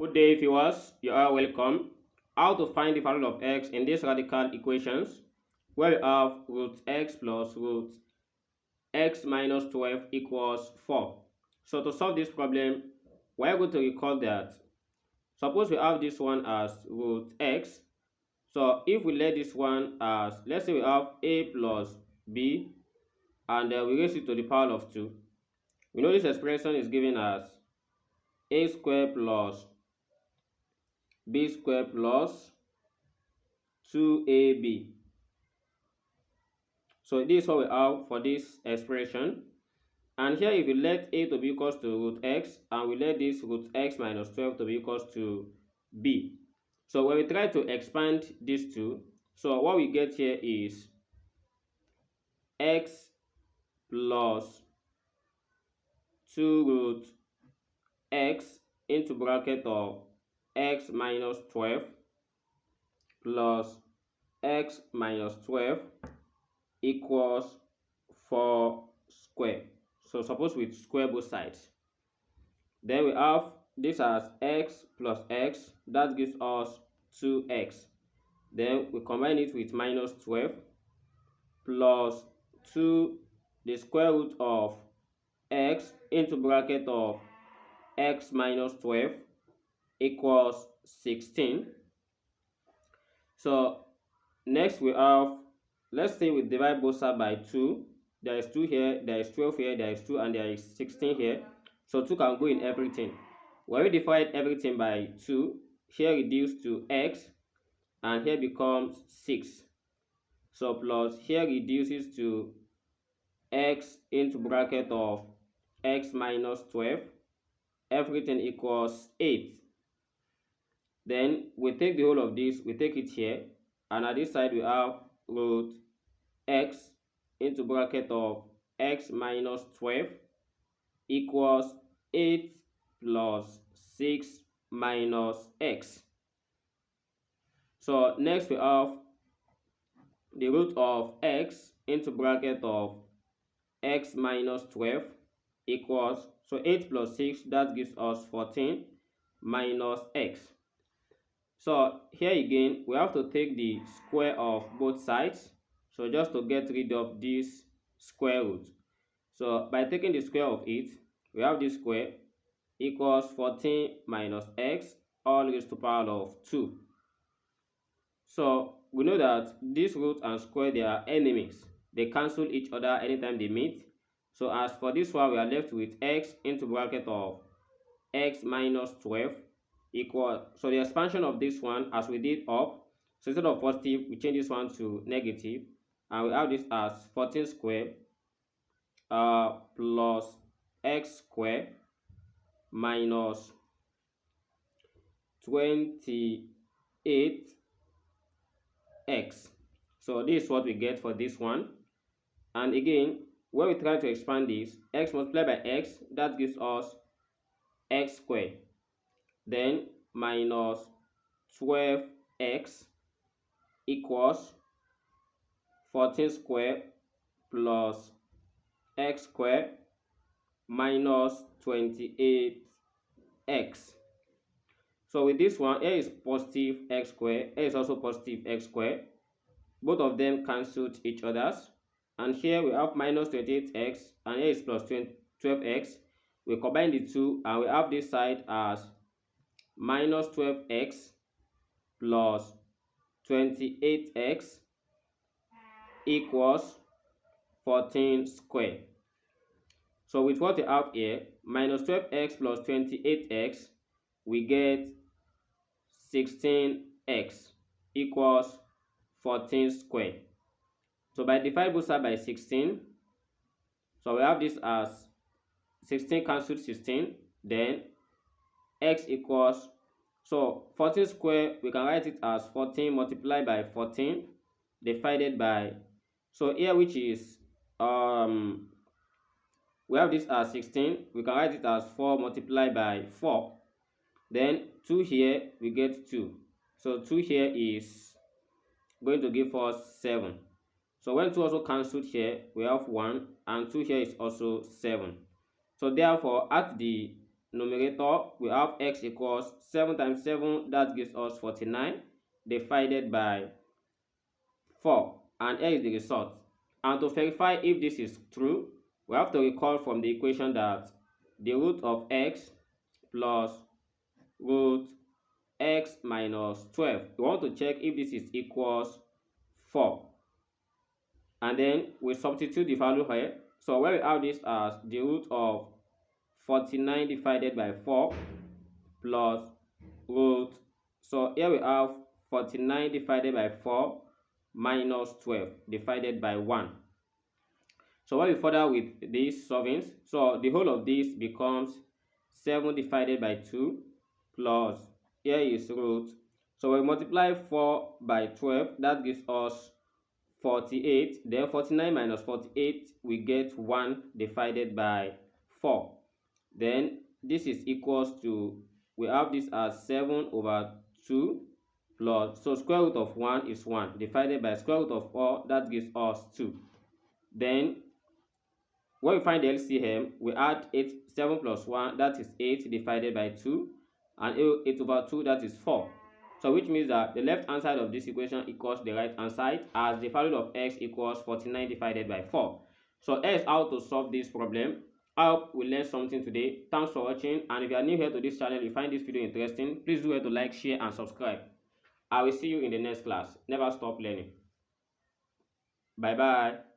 Good day, viewers. You are welcome. How to find the value of x in these radical equations where we have root x plus root x minus 12 equals 4. So to solve this problem, we're going to recall that suppose we have this one as root x. So if we let this one as, let's say we have a plus b and then we raise it to the power of 2. We know this expression is given as a squared plus b squared plus 2ab. So this is what we have for this expression. And here if we let a to be equals to root x and we let this root x minus 12 to be equals to b. So when we try to expand these two, so what we get here is x plus 2 root x into bracket of x minus 12 plus x minus 12 equals 4 square. So suppose we square both sides. Then we have this as x plus x, that gives us 2x. Then we combine it with minus 12 plus 2 the square root of x into bracket of x minus 12 equals 16. So next we have, let's say we divide both sides by 2. There is 2 here, there is 12 here, there is 2, and there is 16 here. So 2 can go in everything. When we divide everything by 2, here reduced to x, and here becomes 6. So plus here reduces to x into bracket of x minus 12. Everything equals 8. Then we take the whole of this, we take it here, and at this side we have root x into bracket of x minus 12 equals 8 plus 6 minus x. So next we have the root of x into bracket of x minus 12 equals, so 8 plus 6, that gives us 14 minus x. So here again, we have to take the square of both sides. So just to get rid of this square root. So by taking the square of it, we have this square equals 14 minus x all raised to the power of 2. So we know that this root and square, they are enemies. They cancel each other anytime they meet. So as for this one, we are left with x into bracket of x minus 12 equal, so the expansion of this one as we did up, so instead of positive we change this one to negative, and we have this as 14 square plus x square minus 28x. So this is what we get for this one. And again, when we try to expand this, x multiplied by x, that gives us x squared, then minus 12x equals 14 square plus x square minus 28x. So with this one, a is positive x square, a is also positive x square. Both of them cancelled each other's. And here we have minus 28x and here is plus 12x. We combine the two and we have this side as minus 12x plus 28x equals 14 square. So with what we have here, minus 12x plus 28x, we get 16x equals 14 square. So by dividing both sides by 16, so we have this as 16 cancelled 16, then x equals, so 14 square, we can write it as 14 multiplied by 14 divided by, so here which is we have this as 16, we can write it as 4 multiplied by 4, then 2 here we get 2, so 2 here is going to give us 7. So when 2 also cancelled here, we have 1, and 2 here is also 7. So therefore, at the numerator, we have x equals 7 times 7, that gives us 49, divided by 4, and here is the result. And to verify if this is true, we have to recall from the equation that the root of x plus root x minus 12. We want to check if this is equals 4. And then we substitute the value here. So where we have this as the root of 49 divided by 4 plus root. So here we have 49 divided by 4 minus 12 divided by 1. So when we further with these solvings, so the whole of this becomes 7 divided by 2 plus, here is root. So we multiply 4 by 12, that gives us 48. Then 49 minus 48, we get 1 divided by 4. Then this is equals to, we have this as 7 over 2 plus, so square root of 1 is 1 divided by square root of 4, that gives us 2. Then when we find the LCM, we add 7 plus 1, that is 8 divided by 2, and 8 over 2, that is 4. So which means that the left hand side of this equation equals the right hand side, as the value of x equals 49 divided by 4. So here's how to solve this problem. I hope we learned something today. Thanks for watching, and if you are new here to this channel, you find this video interesting, please do well to like, share and subscribe. I will see you in the next class. Never stop learning. Bye bye.